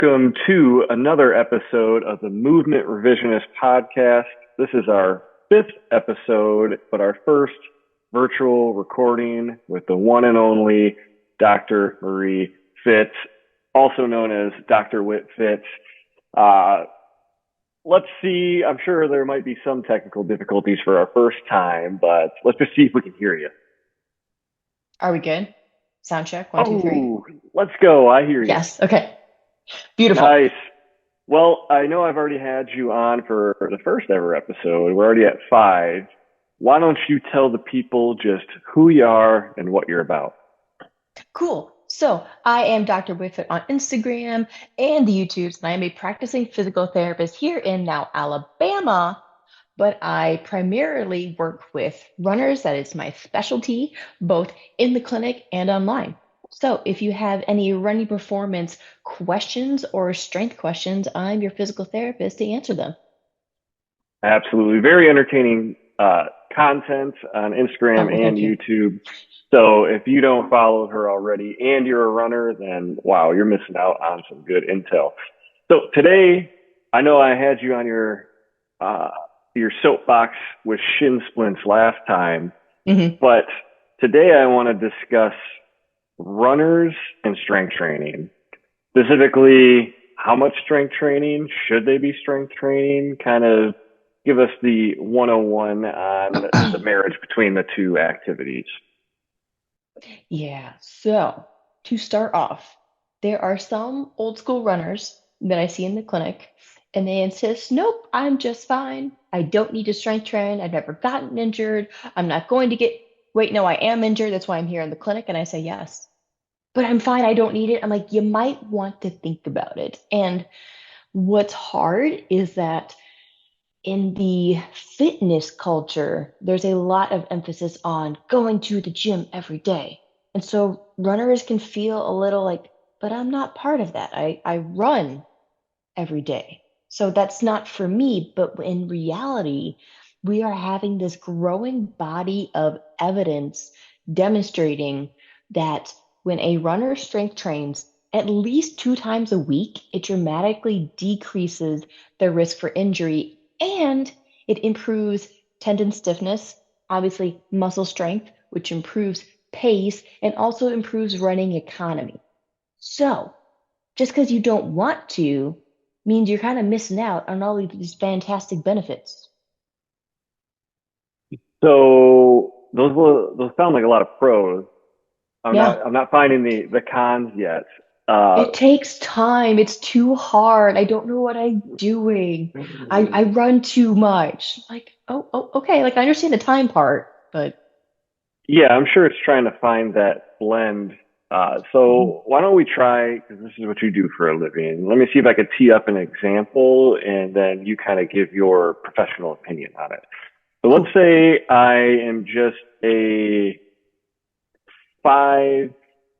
Welcome to another episode of the Movement Revisionist Podcast. This is our fifth episode, but our first virtual recording with the one and only Dr. Marie Fitz, also known as Dr. Whitt Fitz. Let's see, I'm sure there might be some technical difficulties for our first time, but let's just see if we can hear you. Are we good? Sound check, one, two, three. Oh, let's go. I hear you. Yes. Okay. Beautiful. Nice. Well, I know I've already had you on for the first ever episode. We're already at five. Why don't you tell the people just who you are and what you're about? Cool. So I am Dr. Whitford on Instagram and the YouTubes, and I am a practicing physical therapist here in now Alabama. But I primarily work with runners. That is my specialty, both in the clinic and online. So if you have any running performance questions or strength questions, I'm your physical therapist to answer them. Absolutely. Very entertaining content on Oh, Instagram well, and thank you. YouTube. So if you don't follow her already and you're a runner, then wow, you're missing out on some good intel. So today, I know I had you on uh, your soapbox with shin splints last time, Mhm. but today I want to discuss runners and strength training. Specifically, how much strength training? Should they be strength training? Kind of give us the 101 on the marriage between the two activities. Yeah. So to start off, there are some old school runners that I see in the clinic, and they insist, nope, I'm just fine. I don't need to strength train. I've never gotten injured. I'm not going to get, wait, no, I am injured. That's why I'm here in the clinic. And I say, yes, but I'm fine. I don't need it. I'm like, you might want to think about it. And what's hard is that in the fitness culture, there's a lot of emphasis on going to the gym every day. And so runners can feel a little like, but I'm not part of that. I run every day. So that's not for me. But in reality, we are having this growing body of evidence demonstrating that when a runner strength trains at least 2 times a week, it dramatically decreases their risk for injury and it improves tendon stiffness, obviously muscle strength, which improves pace and also improves running economy. So, just because you don't want to means you're kind of missing out on all of these fantastic benefits. So those sound like a lot of pros. I'm Yeah, not finding the cons yet. it takes time. It's too hard. I don't know what I'm doing. I run too much. Like, okay. Like I understand the time part, but Yeah, I'm sure it's trying to find that blend. Mhm. So why don't we try, because this is what you do for a living. Let me see if I could tee up an example and then you kind of give your professional opinion on it. So let's Cool. say I am just a 5,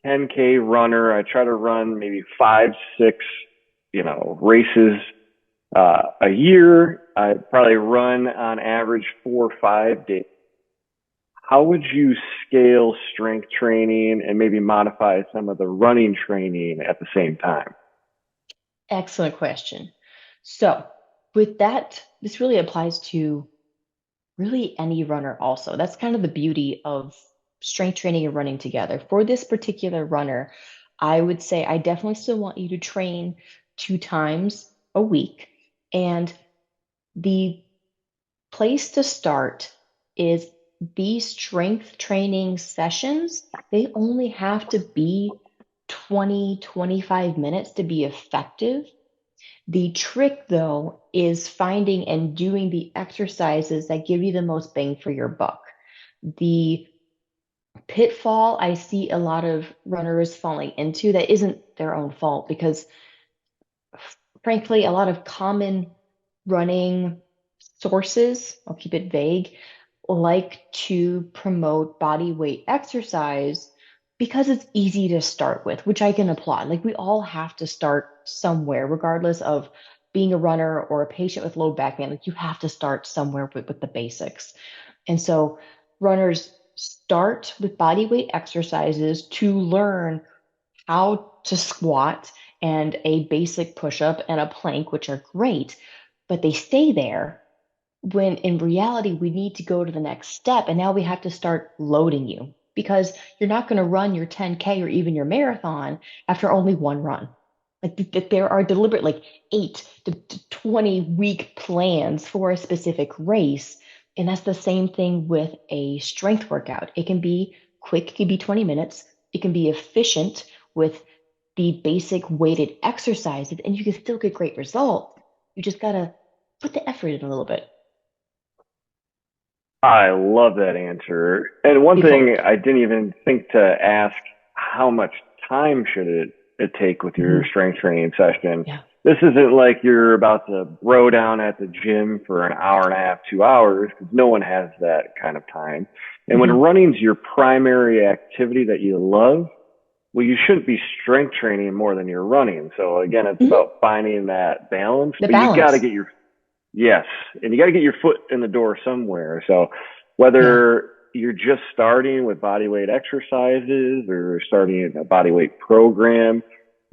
10K runner. I try to run maybe five, six, races a year. I probably run on average 4 or 5 days. How would you scale strength training and maybe modify some of the running training at the same time? Excellent question. So, with that, this really applies to really any runner also. That's kind of the beauty of strength training and running together. For this particular runner, I would say I definitely still want you to train 2 times a week. And the place to start is these strength training sessions. They only have to be 20, 25 minutes to be effective. The trick, though, is finding and doing the exercises that give you the most bang for your buck. The pitfall I see a lot of runners falling into that isn't their own fault because, frankly, a lot of common running sources, I'll keep it vague, like to promote body weight exercise because it's easy to start with, which I can applaud. Like we all have to start somewhere, regardless of being a runner or a patient with low back pain. Like you have to start somewhere with the basics. And so runners start with body weight exercises to learn how to squat and a basic push-up and a plank, which are great, but they stay there when in reality we need to go to the next step, and now we have to start loading you because you're not going to run your 10K or even your marathon after only one run. Like there are deliberate like 8 to 20 week plans for a specific race. And that's the same thing with a strength workout. It can be quick, it can be 20 minutes, it can be efficient with the basic weighted exercises, and you can still get great results. You just gotta put the effort in a little bit. I love that answer. And one Beautiful. thing I didn't even think to ask, how much time should it take with your Mhm. strength training session? Yeah. This isn't like you're about to bro down at the gym for an hour and a half, 2 hours, because no one has that kind of time. And when Hmm. running's your primary activity that you love, well, you shouldn't be strength training more than you're running. So again, it's Hmm. about finding that balance, The but you got to balance. get your yes, and you got to get your foot in the door somewhere. So Yeah. whether you're just starting with body weight exercises or starting a body weight program,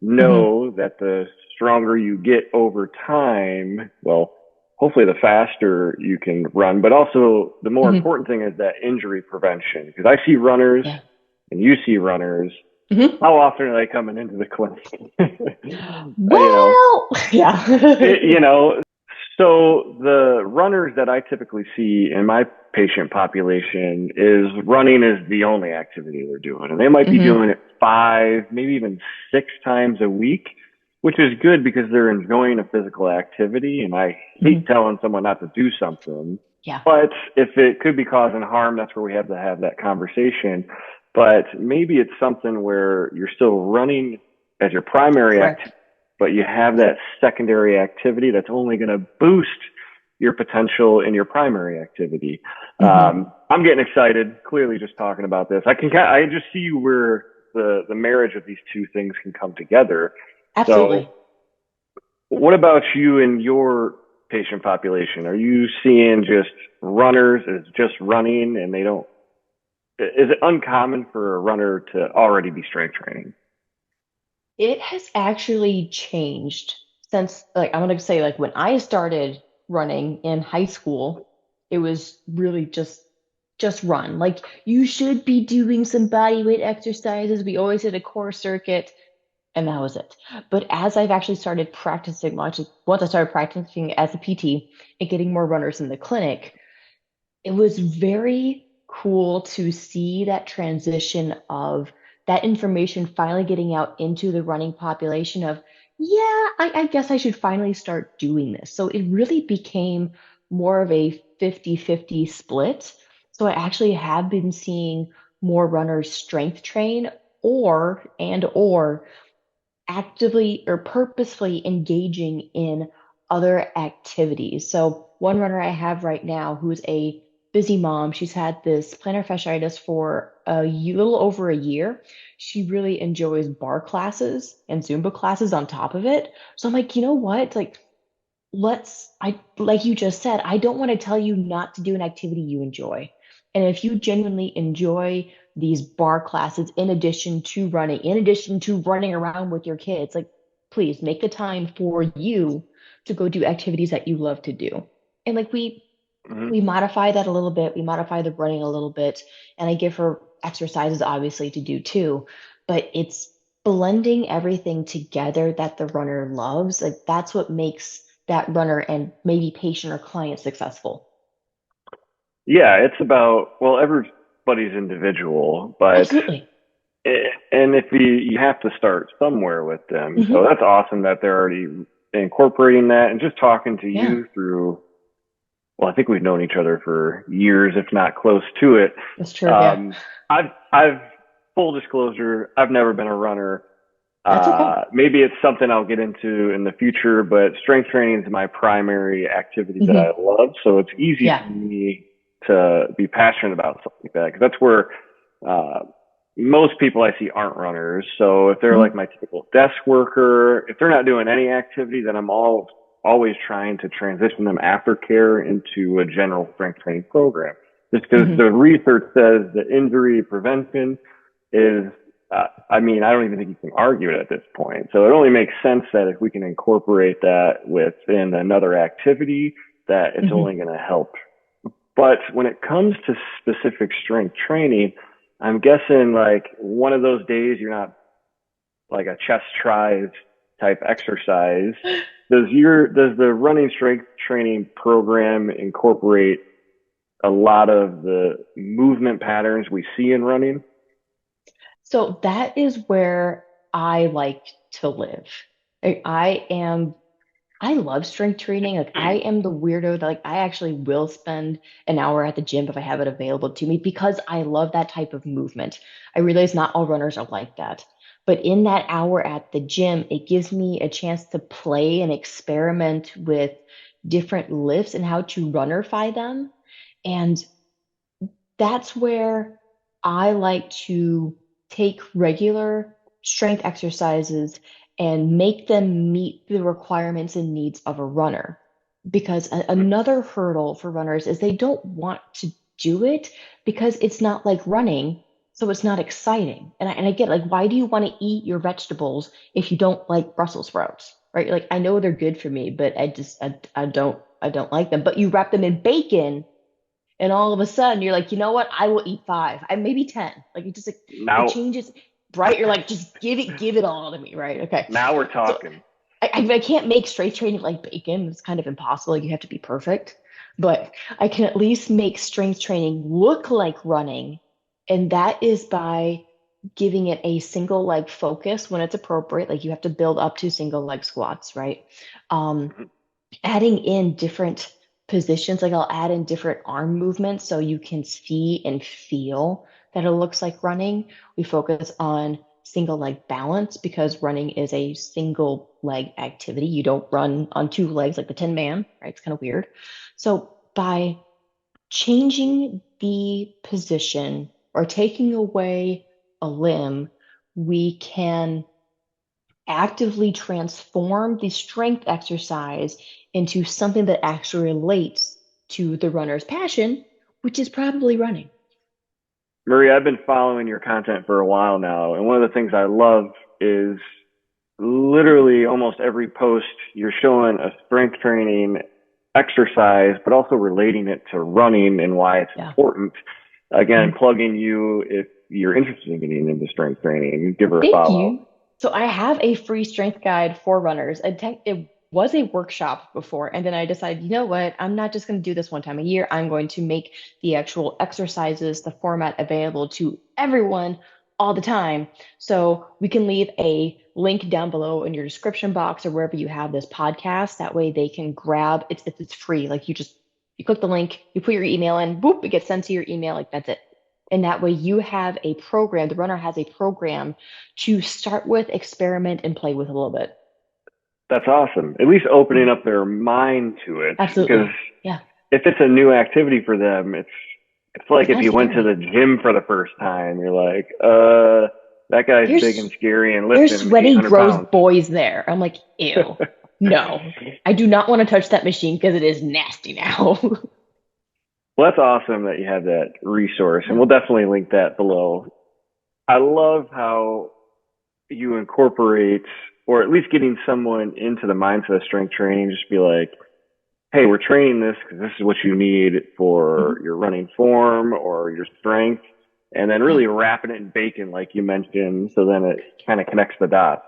Hmm. know that the stronger you get over time, well, hopefully the faster you can run, but also the more Hmm. important thing is that injury prevention. Because I see runners Yeah. and you see runners. Hmm. How often are they coming into the clinic? You know, Well, yeah. you know, so the runners that I typically see in my patient population is running is the only activity they're doing. And they might be Hmm. doing it 5, maybe even 6 times a week, which is good because they're enjoying a physical activity. And I hate Hmm. telling someone not to do something, Yeah. but if it could be causing harm, that's where we have to have that conversation. But maybe it's something where you're still running as your primary Correct. activity, but you have that secondary activity that's only going to boost your potential in your primary activity. Hmm. I'm getting excited. Clearly, just talking about this, I just see where the marriage of these two things can come together. So, Absolutely. what about you and your patient population? Are you seeing just runners as just running, and they don't? Is it uncommon for a runner to already be strength training? It has actually changed since, like, I'm gonna say, like, when I started running in high school, it was really just run. Like, you should be doing some body weight exercises. We always did a core circuit, and that was it. But as I've actually started practicing, once I started practicing as a PT and getting more runners in the clinic, it was very cool to see that transition of that information finally getting out into the running population of, yeah, I guess I should finally start doing this. So it really became more of a 50-50 split. So I actually have been seeing more runners strength train or actively or purposefully engaging in other activities. So one runner I have right now who's a busy mom, she's had this plantar fasciitis for little over a year. She really enjoys bar classes and Zumba classes on top of it. So I'm like, you know what? Like, I like you just said, I don't want to tell you not to do an activity you enjoy. And if you genuinely enjoy these bar classes in addition to running around with your kids, like please make the time for you to go do activities that you love to do. And like we Mm-hmm. modify that a little bit, we modify the running a little bit, and I give her exercises obviously to do too, but it's blending everything together that the runner loves. Like that's what makes that runner and maybe patient or client successful. Yeah, it's about, well, everybody's individual, but Absolutely. and if you have to start somewhere with them. So Hmm. that's awesome that they're already incorporating that and just talking to Yeah, you through, well, I think we've known each other for years, if not close to it. that's true. Yeah, Um, I've full disclosure, I've never been a runner. that's okay. Maybe it's something I'll get into in the future, but strength training is my primary activity that I Hmm. love. So it's easy Yeah. for me to be passionate about something like that because that's where uh, most people I see aren't runners. So if they're like Hmm. my typical desk worker, if they're not doing any activity, then always trying to transition them aftercare into a general strength training program. Just because Hmm. the research says that injury prevention is I mean, I don't even think you can argue it at this point. So it only makes sense that if we can incorporate that within another activity, that it's Mhm. only going to help. But when it comes to specific strength training, I'm guessing like one of those days you're not like a chest tries type exercise. Does the running strength training program incorporate a lot of the movement patterns we see in running? So that is where I like to live. I am I love strength training. Like I am the weirdo that like I actually will spend an hour at the gym if I have it available to me because I love that type of movement. I realize not all runners are like that. But in that hour at the gym, it gives me a chance to play and experiment with different lifts and how to runnerify them. And that's where I like to take regular strength exercises and make them meet the requirements and needs of a runner. Because another hurdle for runners is they don't want to do it because it's not like running, so it's not exciting. And I get like, why do you want to eat your vegetables if you don't like Brussels sprouts, right? Like I know they're good for me, but I don't like them. But you wrap them in bacon and all of a sudden you're like, you know what? I will eat five. I maybe 10. Like it just like it Now, changes, right? You're like, just give it all to me, right? Okay. now we're So talking. I can't make strength training like bacon. It's kind of impossible. Like, you have to be perfect. But I can at least make strength training look like running. And that is by giving it a single leg focus when it's appropriate. Like you have to build up to single leg squats, right? Um, Adding in different positions, like I'll add in different arm movements so you can see and feel that it looks like running. We focus on single leg balance because running is a single leg activity. You don't run on two legs like the Tin Man, right? It's kind of weird. So by changing the position or taking away a limb, we can actively transform the strength exercise into something that actually relates to the runner's passion, which is probably running. Marie, I've been following your content for a while now, and one of the things I love is literally almost every post you're showing a strength training exercise, but also relating it to running and why it's Yeah. important. Again, Mhm. plugging you if you're interested in getting into strength training, give her a Thank follow. you. So I have a free strength guide for runners. It was a workshop before, and then I decided, you know what? I'm not just going to do this one time a year. I'm going to make the actual exercises, the format available to everyone all the time. So we can leave a link down below in your description box or wherever you have this podcast. That way they can grab it's free. Like you click the link, you put your email in, boop, it gets sent to your email. Like that's it. And that way you have a program, the runner has a program to start with, experiment, and play with a little bit. That's awesome. At least opening Mhm. up their mind to it, because Absolutely. Yeah. if it's a new activity for them, it's like It's if kind of you went to scary. the gym for the first time, you're like, that guy's big and There's scary and there's lifting sweaty, 800 gross pounds. boys there. I'm like, ew. No. I do not want to touch that machine because it is nasty now. Well, that's awesome that you have that resource, and Yeah. we'll definitely link that below. I love how you incorporate, or at least getting someone into the mindset of strength training, just be like, hey, we're training this because this is what you need for Mhm. your running form or your strength. And then Yeah. really wrapping it in bacon, like you mentioned, so then it kind of connects the dots.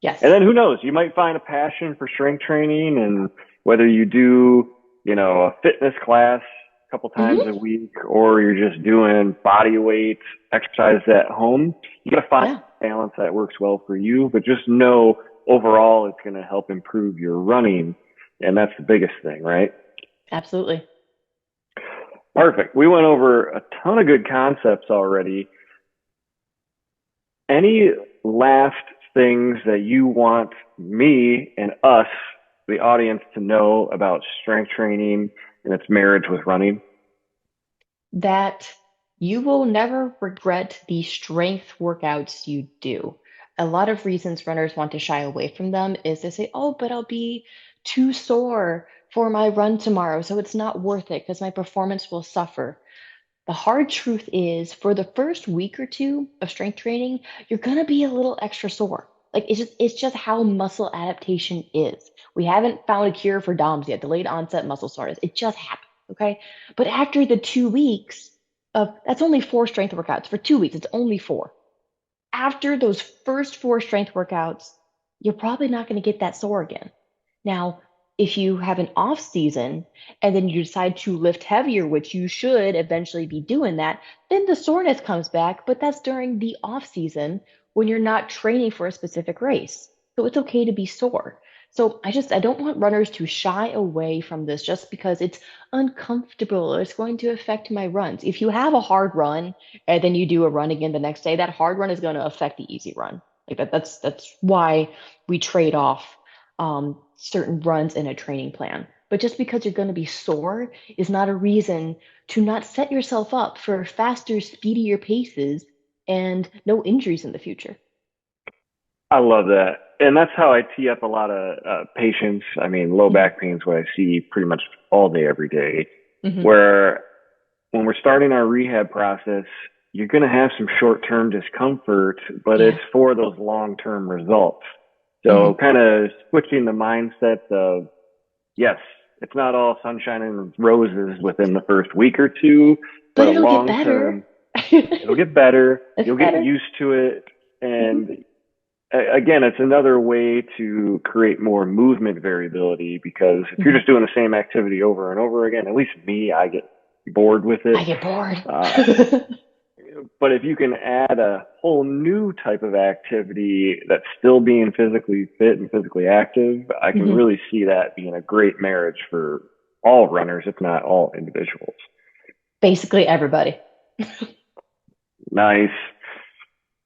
And Yes. then who knows, you might find a passion for strength training, and whether you do, a fitness class a couple times a Hmm. week, or you're just doing body weight exercise at home, you got to find Yeah. a balance that works well for you, but just know overall it's going to help improve your running. And that's the biggest thing, right? Absolutely. Perfect. We went over a ton of good concepts already. Any last things that you want me and us, the audience, to know about strength training and its marriage with running? That you will never regret the strength workouts you do. A lot of reasons runners want to shy away from them is they say, oh, but I'll be too sore for my run tomorrow, so it's not worth it because my performance will suffer. The hard truth is, for the first week or two of strength training, you're gonna be a little extra sore. Like it's just how muscle adaptation is. We haven't found a cure for DOMS yet, delayed onset muscle soreness. It just happens, okay? But after the 2 weeks of that's only four strength workouts. For 2 weeks, it's only four. After those first four strength workouts, you're probably not going to get that sore again. Now, if you have an off season and then you decide to lift heavier, which you should eventually be doing that, then the soreness comes back, but that's during the off season when you're not training for a specific race. So it's okay to be sore. So I don't want runners to shy away from this just because it's uncomfortable or it's going to affect my runs. If you have a hard run and then you do a run again the next day, that hard run is going to affect the easy run. Like that's why we trade off certain runs in a training plan. But just because you're going to be sore is not a reason to not set yourself up for faster, speedier paces and no injuries in the future. I love that. And that's how I tee up a lot of patients. I mean, low Mhm. back pain is what I see pretty much all day, every day, Mhm. where when we're starting our rehab process, you're going to have some short term discomfort, but it's Yeah. for those long term results. So Mhm. kind of switching the mindset of, yes, it's not all sunshine and roses within the first week or two, But but a it'll get long better. term, it'll get better. It's You'll get better. used to it. Mhm. And again, it's another way to create more movement variability because if you're Mhm. just doing the same activity over and over again, at least me, I get bored with I it. get bored. Uh, but if you can add a whole new type of activity that's still being physically fit and physically active, I can Mhm. really see that being a great marriage for all runners, if not all individuals. Basically everybody. Nice.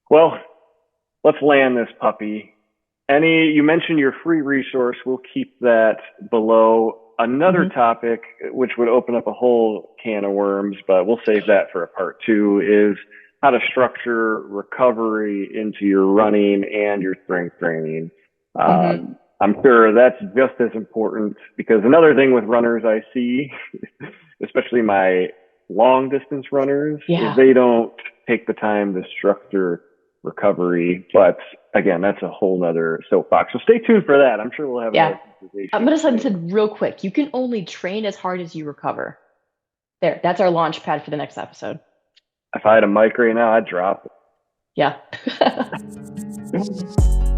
Well, let's land this puppy. You mentioned your free resource. We'll keep that below. Another Mhm. topic, which would open up a whole can of worms, but we'll save that for a part two, is how to structure recovery into your running and your strength training. Mhm. I'm sure that's just as important because another thing with runners I see, especially my long distance runners, is Yeah. they don't take the time to structure recovery. But again, that's a whole nother soapbox. So stay tuned for that. I'm sure we'll have Yeah. another I'm conversation gonna say this soon. real quick. You can only train as hard as you recover. There, that's our launch pad for the next episode. If I had a mic right now, I'd drop Yeah. it.